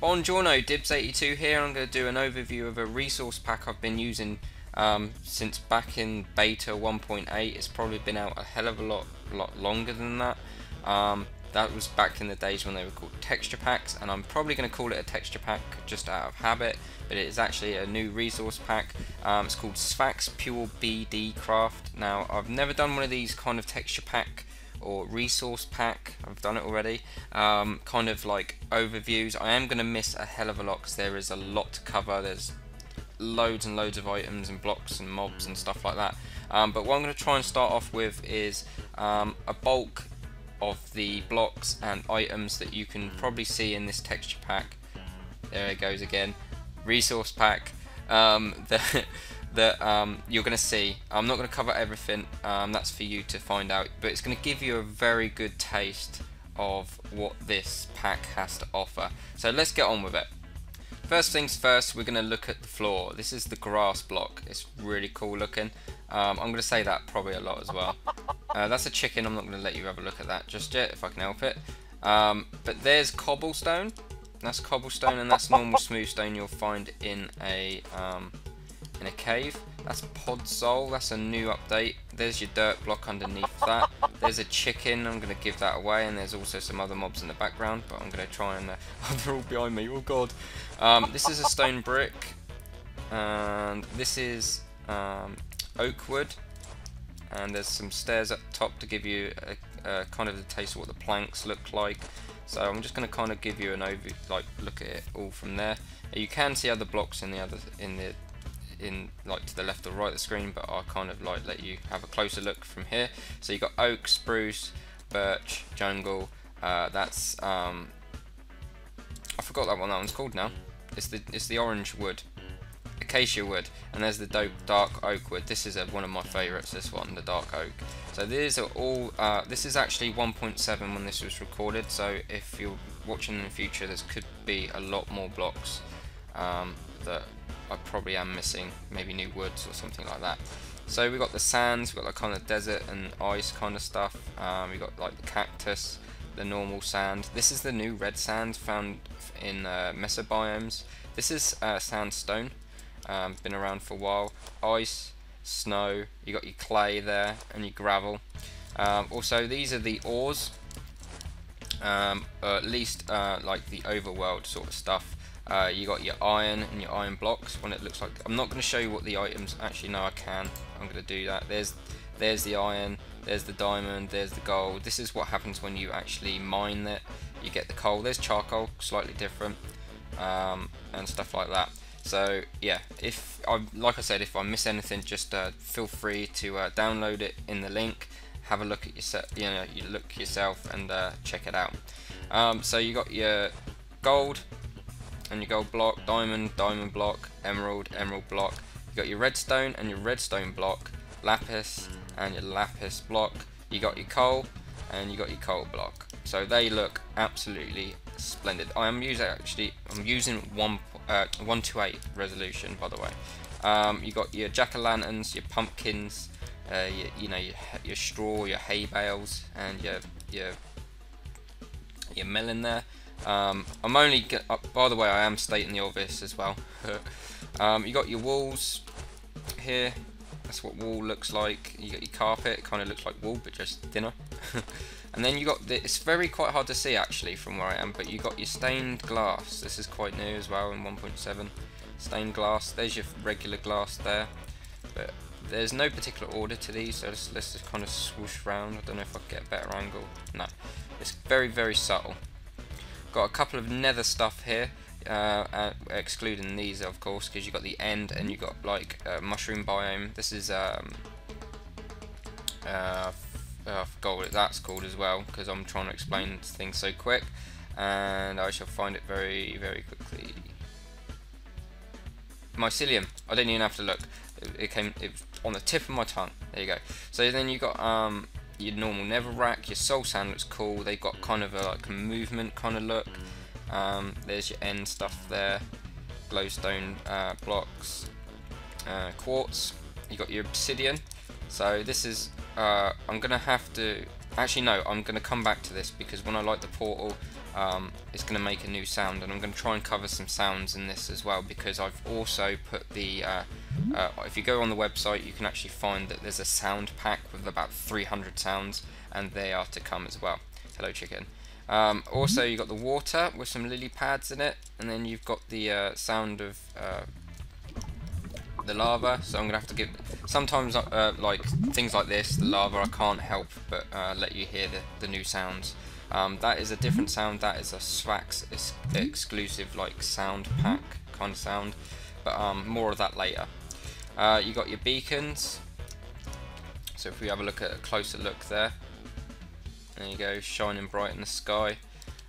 Buongiorno, Dibs82 here. I'm going to do an overview of a resource pack I've been using since back in beta 1.8. It's probably been out a hell of a lot longer than that. That was back in the days when they were called texture packs, and I'm probably going to call it a texture pack just out of habit, but it is actually a new resource pack. It's called Sphax PureBDcraft. Now, I've never done one of these kind of texture pack or resource pack. I've done it already, kind of like overviews. I am going to miss a hell of a lot because there is a lot to cover. There's loads and loads of items and blocks and mobs and stuff like that, but what I'm going to try and start off with is a bulk of the blocks and items that you can probably see in this texture pack. There it goes again, resource pack, that you're going to see. I'm not going to cover everything, that's for you to find out, but it's going to give you a very good taste of what this pack has to offer. So let's get on with it. First things first, we're going to look at the floor. This is the grass block. It's really cool looking. I'm going to say that probably a lot as well. That's a chicken. I'm not going to let you have a look at that just yet if I can help it. But there's cobblestone. That's cobblestone, and that's normal smooth stone you'll find in a cave. That's podzol. That's a new update. There's your dirt block underneath that. There's a chicken. I'm going to give that away, and there's also some other mobs in the background, but I'm going to try and oh, they're all behind me. Oh god. This is a stone brick, and this is oak wood, and there's some stairs up top to give you a kind of a taste of what the planks look like. So I'm just going to kind of give you an overview, like look at it all from there. You can see other blocks in like to the left or right of the screen, but I'll kind of like let you have a closer look from here. So you got oak, spruce, birch, jungle. That's I forgot that one's called now. It's the orange wood, acacia wood, and there's the dark oak wood. This is one of my favourites. This one, the dark oak. So these are all. This is actually 1.7 when this was recorded. So if you're watching in the future, there could be a lot more blocks that I probably am missing, maybe new woods or something like that. So we got the sands, we got like kind of desert and ice kind of stuff. We got like the cactus, the normal sand. This is the new red sand found in mesobiomes. This is sandstone, been around for a while. Ice, snow. You got your clay there and your gravel. Also, these are the ores, at least like the overworld sort of stuff. You got your iron and your iron blocks. When it looks like, I'm not going to show you what the items. Actually, no, I can. I'm going to do that. There's the iron. There's the diamond. There's the gold. This is what happens when you actually mine it. You get the coal. There's charcoal, slightly different, and stuff like that. So yeah, like I said, if I miss anything, just feel free to download it in the link. Have a look at yourself. You look yourself and check it out. So you got your gold and your gold block, diamond block, emerald block. You got your redstone and your redstone block, lapis and your lapis block. You got your coal and you got your coal block. So they look absolutely splendid. I'm using 128 resolution, by the way. You got your jack-o'-lanterns, your pumpkins, your straw, your hay bales, and your melon there. I'm only by the way, I am stating the obvious as well. You got your walls here. That's what wool looks like. You got your carpet. It kind of looks like wool, but just thinner. And then you got it's quite hard to see actually from where I am, but you got your stained glass. This is quite new as well in 1.7. Stained glass. There's your regular glass there, but there's no particular order to these. So let's just kind of swoosh around. I don't know if I can get a better angle. No, it's very, very subtle. Got a couple of nether stuff here, excluding these of course, because you got the end and you got like mushroom biome. This is I forgot what that's called as well, because I'm trying to explain things so quick, and I shall find it very, very quickly. Mycelium. I didn't even have to look. It was on the tip of my tongue. There you go. So then you got your normal netherrack. Your soul sand looks cool. They've got kind of a movement kind of look. There's your end stuff there. Glowstone blocks, quartz. You got your obsidian. So this is I'm gonna have to Actually no, I'm going to come back to this because when I light the portal it's going to make a new sound, and I'm going to try and cover some sounds in this as well, because I've also put the if you go on the website, you can actually find that there's a sound pack with about 300 sounds, and they are to come as well. Hello chicken. Also you've got the water with some lily pads in it, and then you've got the sound of the lava. So I'm gonna have to give sometimes like things like this, the lava, I can't help but let you hear the new sounds. That is a different sound. That is a Sphax exclusive like sound pack kind of sound, but more of that later. You got your beacons. So if we have a look at a closer look there you go, shining bright in the sky.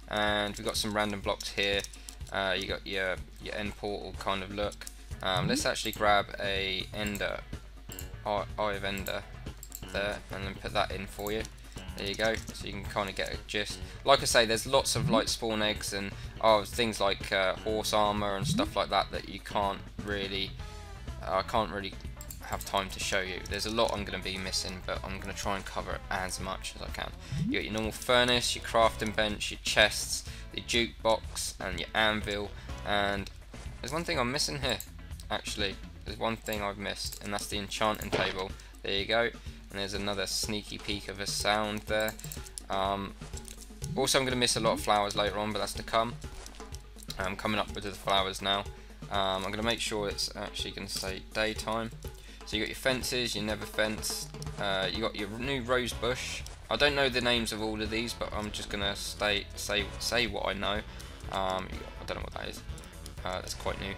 And we've got some random blocks here. You got your end portal kind of look. Let's actually grab a ender, eye of ender there, and then put that in for you. There you go, so you can kind of get a gist. Like I say, there's lots of like spawn eggs and things like horse armor and stuff like that that you can't really, I can't really have time to show you. There's a lot I'm going to be missing, but I'm going to try and cover as much as I can. You got your normal furnace, your crafting bench, your chests, your jukebox, and your anvil. And there's one thing I'm missing here. Actually, there's one thing I've missed, and that's the enchanting table. There you go. And there's another sneaky peek of a sound there. Also, I'm going to miss a lot of flowers later on, but that's to come. I'm coming up with the flowers now. I'm going to make sure it's actually going to say daytime. So you got your fences, your nether fence. You got your new rose bush. I don't know the names of all of these, but I'm just going to say what I know. I don't know what that is. That's quite new.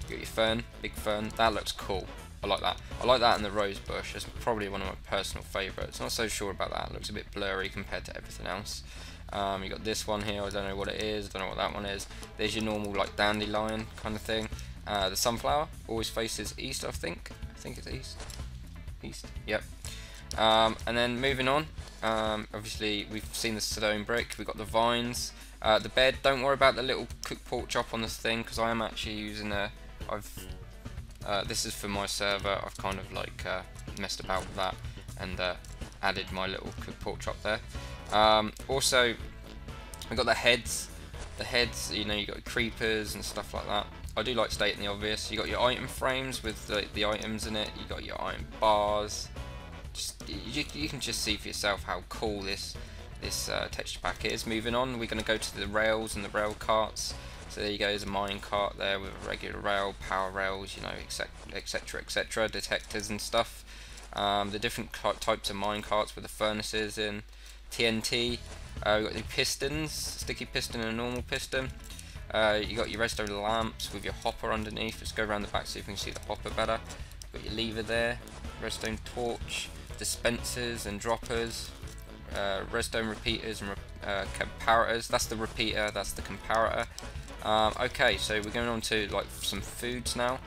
You got your fern, big fern. That looks cool. I like that. I like that and the rose bush. It's probably one of my personal favourites. Not so sure about that. It looks a bit blurry compared to everything else. You got this one here. I don't know what it is. I don't know what that one is. There's your normal like dandelion kind of thing. The sunflower always faces east. I think it's east. East. Yep. And then moving on. Obviously we've seen the stone brick. We've got the vines. The bed. Don't worry about the little cook pork chop on this thing, because I am actually using a. This is for my server. I've kind of like messed about with that and added my little cook pork chop there. Also, we've got the heads. The heads, you know, you got creepers and stuff like that. I do like stating the obvious. You got your item frames with the items in it. You got your iron bars. You can just see for yourself how cool this texture pack is. Moving on, we're going to go to the rails and the rail carts. So there you go, there's a mine cart there with a regular rail, power rails, you know, etc, etc, detectors and stuff. The different types of mine carts with the furnaces in, TNT. We've got the pistons, sticky piston and a normal piston. You got your redstone lamps with your hopper underneath. Let's go around the back so you can see the hopper better. Got your lever there, redstone torch, dispensers and droppers, redstone repeaters and comparators. That's the repeater, that's the comparator. Okay, so we're going on to like some foods now.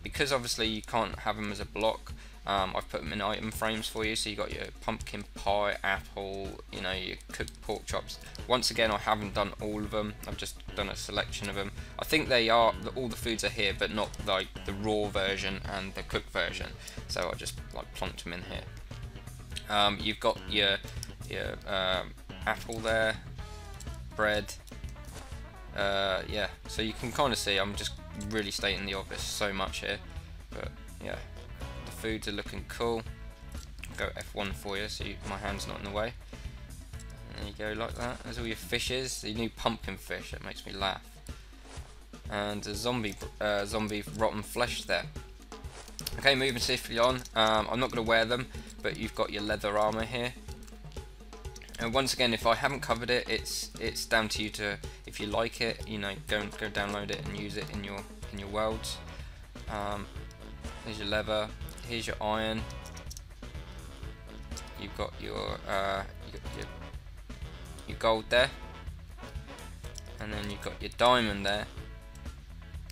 Because obviously you can't have them as a block, I've put them in item frames for you. So you got your pumpkin pie, apple, you know, your cooked pork chops. Once again, I haven't done all of them. I've just done a selection of them. I think they are all the foods are here, but not like the raw version and the cooked version. So I just like plonked them in here. You've got your apple there, bread. Yeah, so you can kind of see I'm just really stating the obvious so much here, but yeah, the foods are looking cool. I'll go F1 for you so my hand's not in the way. There you go, like that. There's all your fishes, the new pumpkin fish, that makes me laugh, and a zombie rotten flesh there. Okay, moving swiftly on. I'm not going to wear them, but you've got your leather armor here. And once again, if I haven't covered it, it's down to you to, if you like it, you know, go download it and use it in your worlds. Here's your leather. Here's your iron. You've got your gold there, and then you've got your diamond there.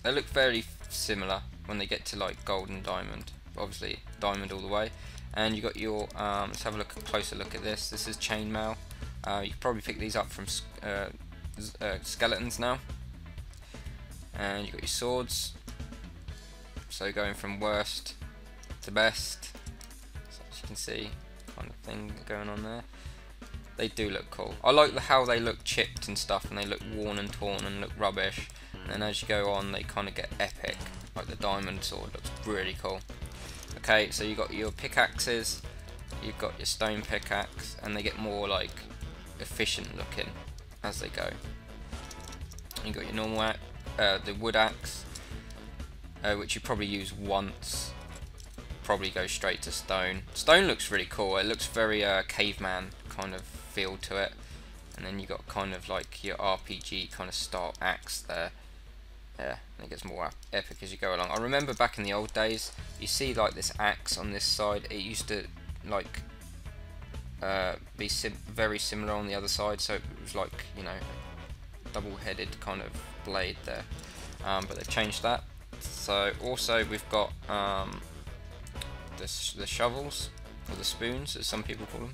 They look very similar when they get to like gold and diamond. Obviously, diamond all the way. And you got your, let's have a closer look at this. This is chainmail. You can probably pick these up from skeletons now. And you got your swords. So going from worst to best. So as you can see, kind of thing going on there. they do look cool. I like how they look chipped and stuff, and they look worn and torn and look rubbish. And then as you go on, they kind of get epic. Like the diamond sword looks really cool. Okay, so you got your pickaxes, you've got your stone pickaxe, and they get more like efficient looking as they go. You got your normal the wood axe, which you probably use once. Probably go straight to stone. Stone looks really cool. It looks very caveman kind of feel to it. And then you got kind of like your RPG kind of style axe there. Yeah, and it gets more epic as you go along. I remember back in the old days, you see like this axe on this side. It used to like be very similar on the other side, so it was like, you know, double-headed kind of blade there. But they've changed that. So also we've got the shovels, or the spoons as some people call them.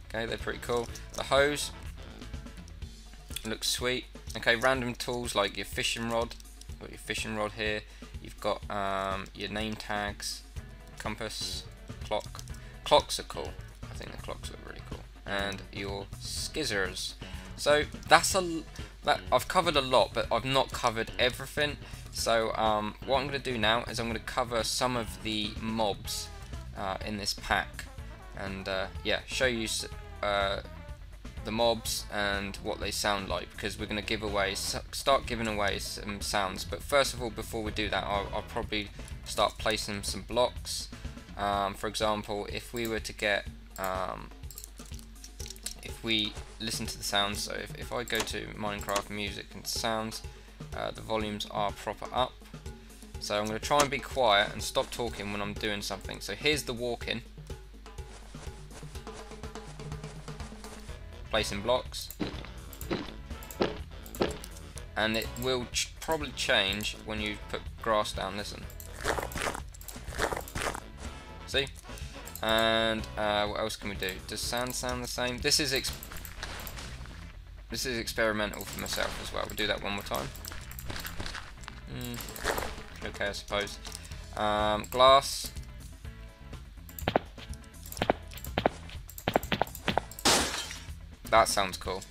Okay, they're pretty cool. The hose looks sweet. Okay, random tools like your fishing rod. You've got your fishing rod here. You've got your name tags, compass, clock. Clocks are cool. I think the clocks look really cool. And your skizzers. So that's I've covered a lot, but I've not covered everything. So what I'm going to do now is I'm going to cover some of the mobs in this pack, and yeah, show you the mobs and what they sound like, because we're going to start giving away some sounds. But first of all, before we do that, I'll probably start placing some blocks. For example, if we were to get if we listen to the sounds, so if I go to Minecraft music and sounds, the volumes are proper up. So I'm going to try and be quiet and stop talking when I'm doing something. So here's the walking. Placing blocks. And it will probably change when you put grass down. Listen. See? And what else can we do? Does sand sound the same? This is experimental for myself as well. We'll do that one more time. Okay, I suppose. Glass. That sounds cool.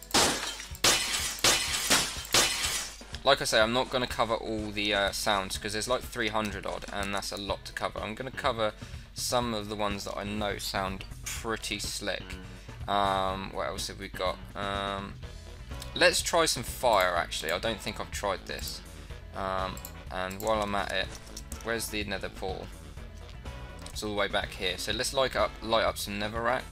Like I say, I'm not going to cover all the sounds, because there's like 300 odd, and that's a lot to cover. I'm going to cover some of the ones that I know sound pretty slick. What else have we got? Let's try some fire, actually. I don't think I've tried this. And while I'm at it, where's the nether portal? It's all the way back here. So let's light up some netherrack.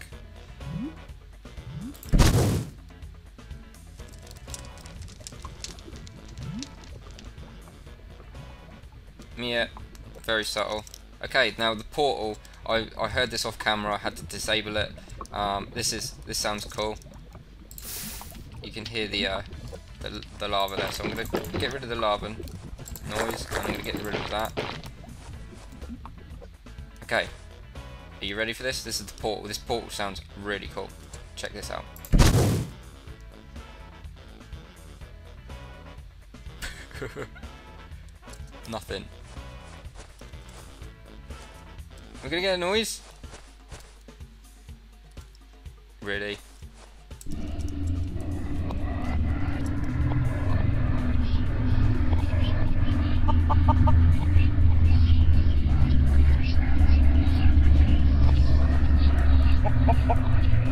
Yeah, very subtle. Okay, now the portal, I heard this off camera. I had to disable it. This sounds cool. You can hear the lava there, so I'm gonna get rid of the lava noise, and I'm gonna get rid of that. Okay, are you ready for this? This is the portal. This portal sounds really cool. Check this out. Nothing. We're gonna get a noise? Really?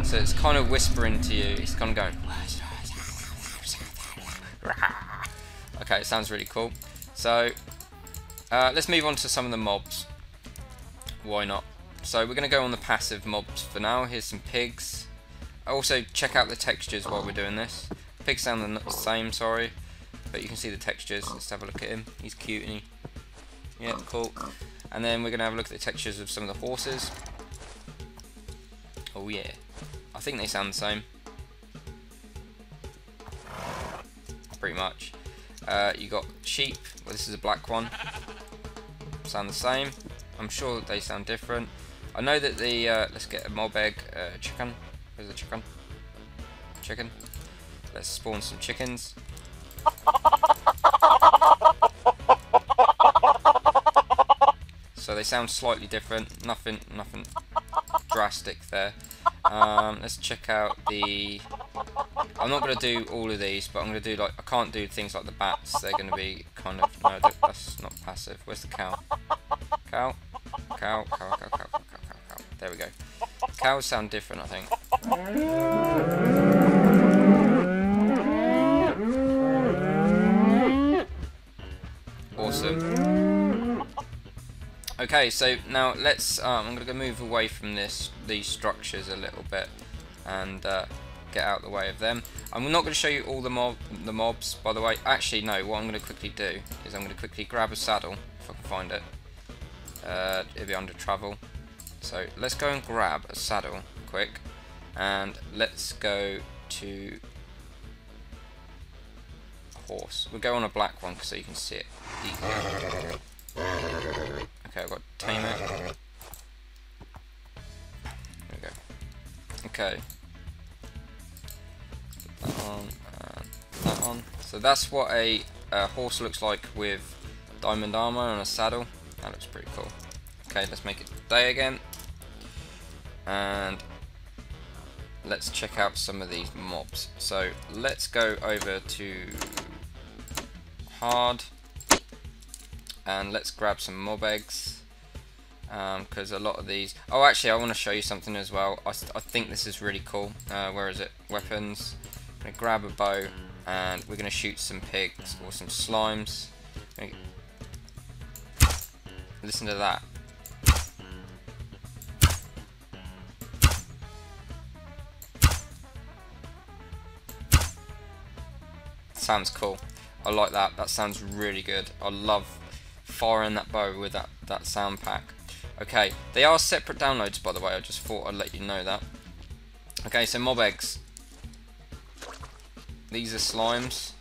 So it's kind of whispering to you. It's kind of going. Okay, it sounds really cool. So let's move on to some of the mobs. Why not? So we're going to go on the passive mobs for now. Here's some pigs. Also, check out the textures while we're doing this. Pigs sound the same, sorry, but you can see the textures. Let's have a look at him. He's cute, isn't he? Yeah, cool. And then we're going to have a look at the textures of some of the horses. Oh yeah, I think they sound the same. Pretty much. You got sheep. Well, this is a black one. Sound the same. I'm sure that they sound different. I know that the let's get a mob egg. Chicken. Where's the chicken? Chicken. Let's spawn some chickens. So they sound slightly different. Nothing drastic there. Let's check out the... I'm not going to do all of these, but I'm going to do like... I can't do things like the bats. They're going to be kind of... No, that's not passive. Where's the cow? Cow? Cow, cow, cow, cow, cow, cow, cow, cow. There we go. Cows sound different, I think. Awesome. Okay, so now let's... I'm going to move away from these structures a little bit and get out of the way of them. I'm not going to show you all the mobs, by the way. Actually, no. What I'm going to quickly do is I'm going to quickly grab a saddle if I can find it. It'll be under travel. So let's go and grab a saddle quick, and let's go to horse. We'll go on a black one so you can see it easier. Okay, I've got tame it. There we go. Okay. Put that on and that on. So that's what a horse looks like with diamond armor and a saddle. That looks pretty cool. Okay, let's make it day again. And let's check out some of these mobs. So let's go over to hard and let's grab some mob eggs, because a lot of these... Oh, actually I want to show you something as well. I think this is really cool. Where is it? Weapons. I'm going to grab a bow and we're going to shoot some pigs or some slimes. Listen to that. Sounds cool. I like that. That sounds really good. I love firing that bow with that sound pack. Okay, they are separate downloads, by the way. I just thought I'd let you know that. Okay, so mob eggs. These are slimes.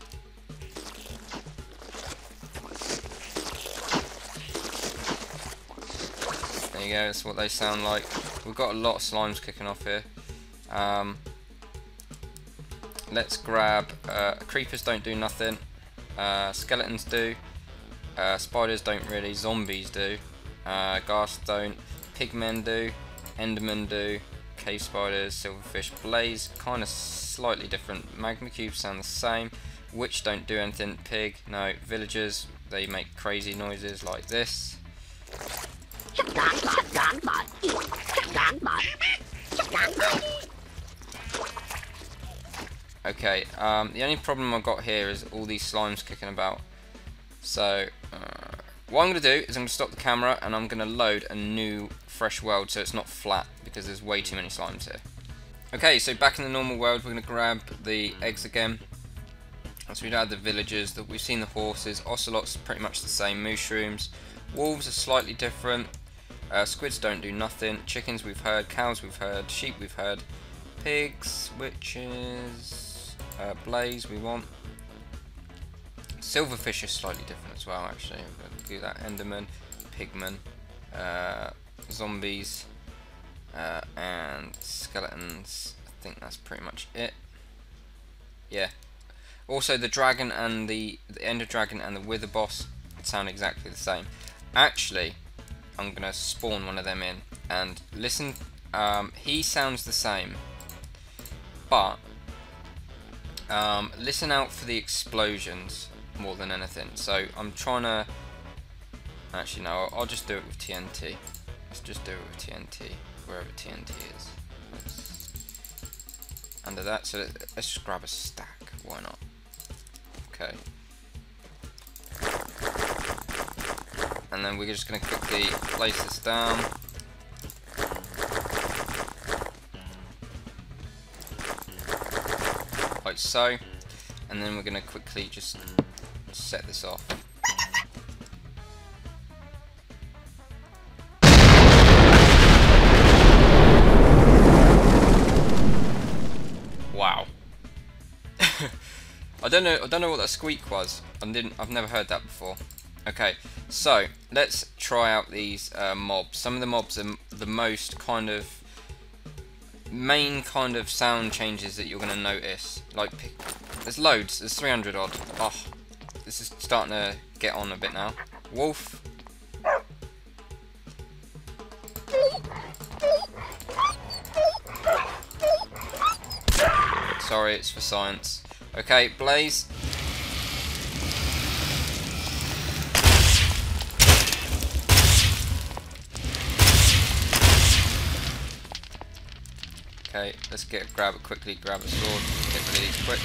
There you go, that's what they sound like. We've got a lot of slimes kicking off here. Let's grab... creepers don't do nothing. Skeletons do. Spiders don't really. Zombies do. Ghasts don't. Pigmen do. Endermen do. Cave spiders, silverfish, blaze, kind of slightly different. Magma cubes sound the same. Witch don't do anything. Pig, no. Villagers, they make crazy noises like this. Okay, the only problem I've got here is all these slimes kicking about. So, what I'm going to do is I'm going to stop the camera and I'm going to load a new fresh world so it's not flat because there's way too many slimes here. Okay, so back in the normal world we're going to grab the eggs again. So we've had the villagers, we've seen the horses, ocelots pretty much the same, mushrooms, wolves are slightly different, squids don't do nothing, chickens we've heard, cows we've heard, sheep we've heard, pigs, witches, blaze we want. Silverfish is slightly different as well actually, we'll do that, enderman, pigmen, zombies, and skeletons. I think that's pretty much it. Yeah. Also the dragon and the ender dragon and the wither boss sound exactly the same. Actually, I'm gonna spawn one of them in and listen. He sounds the same, but listen out for the explosions more than anything. So I'm trying to... Actually no, I'll just do it with TNT. Let's just do it with TNT, wherever TNT is. Under that, so let's just grab a stack, why not? Okay. And then we're just going to quickly place this down. Like so. And then we're going to quickly just set this off. Wow. I don't know what that squeak was. I've never heard that before. Okay, so let's try out these mobs. Some of the mobs are the most kind of main kind of sound changes that you're going to notice. Like, there's loads. There's 300 odd. Oh, this is starting to get on a bit now. Wolf. Sorry, it's for science. Okay, blaze. Okay, let's grab a sword, get rid of these quick.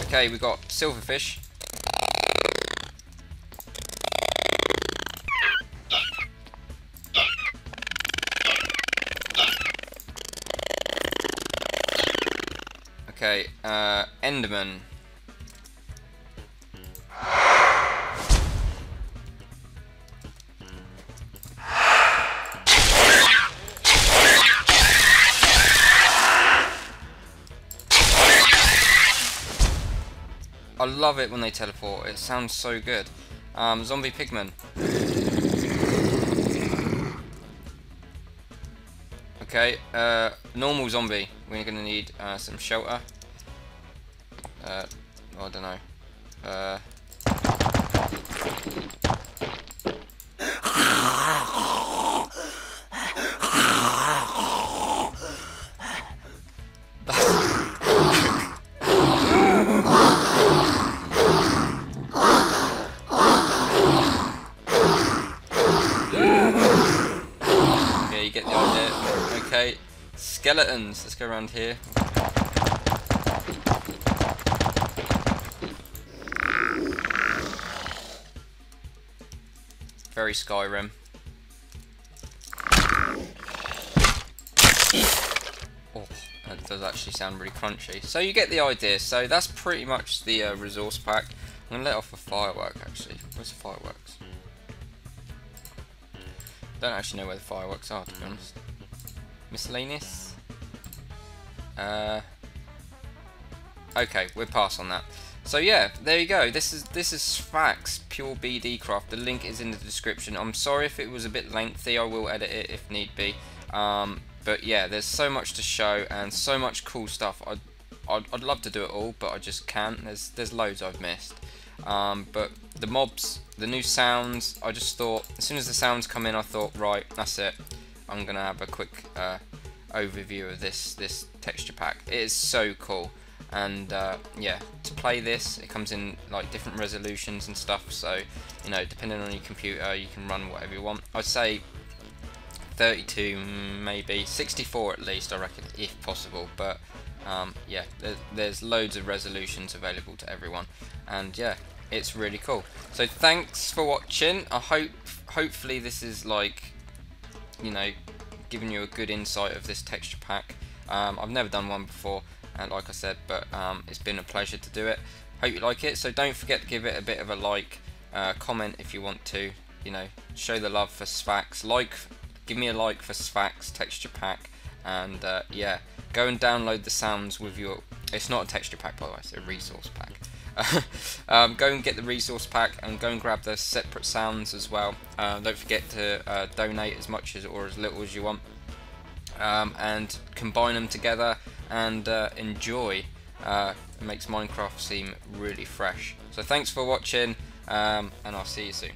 Okay, we got silverfish. Okay, Enderman. I love it when they teleport, it sounds so good. Zombie pigman. Okay, normal zombie. We're gonna need some shelter. I don't know. Okay, you get the idea. Okay, skeletons. Let's go around here. Very Skyrim. Oh, that does actually sound really crunchy. So you get the idea. So that's pretty much the resource pack. I'm going to let off a firework actually. Where's the fireworks? Don't actually know where the fireworks are, to be honest. Miscellaneous? Okay, we'll pass on that. So yeah, there you go. This is Sphax PureBDcraft. The link is in the description. I'm sorry if it was a bit lengthy. I will edit it if need be. But yeah, there's so much to show and so much cool stuff. I'd love to do it all, but I just can't. There's loads I've missed. But the mobs, the new sounds, I just thought, as soon as the sounds come in, I thought, right, that's it. I'm gonna have a quick overview of this texture pack. It is so cool. And yeah, to play this, it comes in like different resolutions and stuff, so you know, depending on your computer, you can run whatever you want. I'd say 32, maybe 64 at least, I reckon, if possible. But yeah, there's loads of resolutions available to everyone, and yeah, it's really cool. So thanks for watching. I hopefully this is, like, you know, giving you a good insight of this texture pack. I've never done one before, and like I said, but it's been a pleasure to do it. Hope you like it. So don't forget to give it a bit of a like, comment if you want to, you know, show the love for Sphax. Give me a like for Sphax texture pack, and yeah, go and download the sounds with your. It's not a texture pack, by the way, it's a resource pack. Go and get the resource pack and go and grab the separate sounds as well. Don't forget to donate as much or as little as you want, and combine them together and enjoy. It makes Minecraft seem really fresh. So thanks for watching, and I'll see you soon.